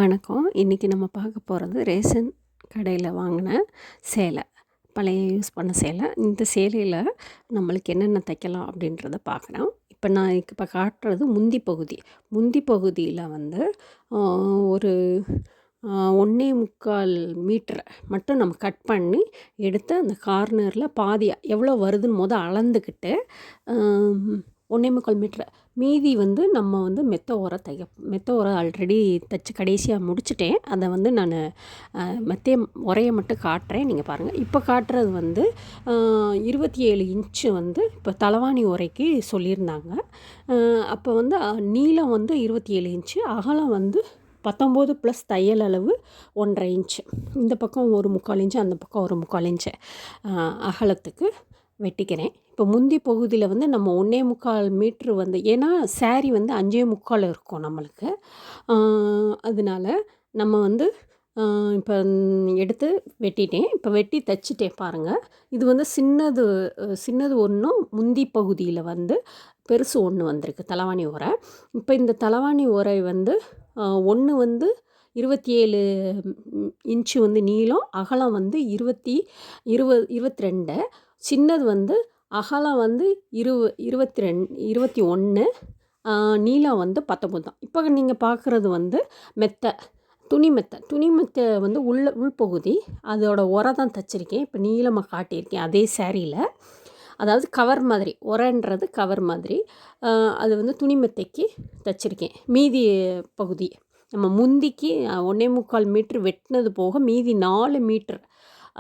வணக்கம். இன்றைக்கி நம்ம பார்க்க போகிறது ரேஷன் கடையில் வாங்கின சேலை, பழைய யூஸ் பண்ண சேலை. இந்த சேலையில் நம்மளுக்கு என்னென்ன தைக்கலாம் அப்படின்றத பார்க்குறோம். இப்போ காட்டுறது முந்தி பகுதியில் வந்து ஒரு 1.25 மீட்டரை மட்டும் நம்ம கட் பண்ணி எடுத்து அந்த கார்னரில் பாதியாக எவ்வளோ வருதுன்னு அளந்துக்கிட்டு 1.25 மீட்ரு மீதி வந்து நம்ம வந்து மெத்த உரை ஆல்ரெடி தைச்சி கடைசியாக முடிச்சிட்டேன். அதை வந்து நான் உரையை மட்டும் காட்டுறேன், நீங்கள் பாருங்கள். இப்போ காட்டுறது வந்து 27 இன்ச்சு வந்து இப்போ தலவாணி உரைக்கு சொல்லியிருந்தாங்க. அப்போ வந்து நீளம் வந்து 27 இன்ச்சு, அகலம் வந்து 19 ப்ளஸ் தையல் அளவு 1.5 இன்ச்சு. இந்த பக்கம் ஒரு 3/4 இன்ச்சு, அந்த பக்கம் ஒரு 3/4 இன்ச்சு அகலத்துக்கு வெட்டிக்கிறேன். இப்போ முந்தி பகுதியில் வந்து நம்ம 1.25 மீட்ரு வந்து, ஏன்னா சாரீ வந்து 5.25 இருக்கும் நம்மளுக்கு. அதனால நம்ம வந்து இப்போ எடுத்து வெட்டிட்டேன். இப்போ வெட்டி தைச்சிட்டேன் பாருங்கள். இது வந்து சின்னது ஒன்றும், முந்தி பகுதியில் வந்து பெருசு ஒன்று வந்திருக்கு தலவாணி உரை. இப்போ இந்த தலவாணி உரை வந்து ஒன்று வந்து 27 இன்ச்சு வந்து நீளம், அகலம் வந்து 22. சின்னது வந்து அகலம் வந்து 21, நீளம் வந்து 19 தான். இப்போ நீங்கள் பார்க்குறது வந்து துணி மெத்தை வந்து உள்பகுதி, அதோட உரை தான் தைச்சிருக்கேன். இப்போ நீளமாக காட்டியிருக்கேன் அதே சாரியில். அதாவது கவர் மாதிரி, உரைன்றது கவர் மாதிரி. அது வந்து துணி மெத்தைக்கு தைச்சிருக்கேன். மீதி பகுதி நம்ம முந்திக்கு 1.25 மீட்ரு வெட்டினது போக மீதி 4 மீட்ரு,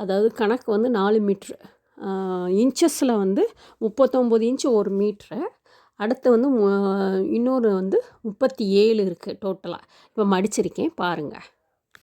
அதாவது கணக்கு வந்து 4 மீட்ரு. இன்ச்சஸில் வந்து 39 இன்ச்சு 1 மீட்ரு. அடுத்து வந்து இன்னொரு வந்து 37 இருக்குது டோட்டலாக. இப்போ மடிச்சிருக்கேன் பாருங்கள்.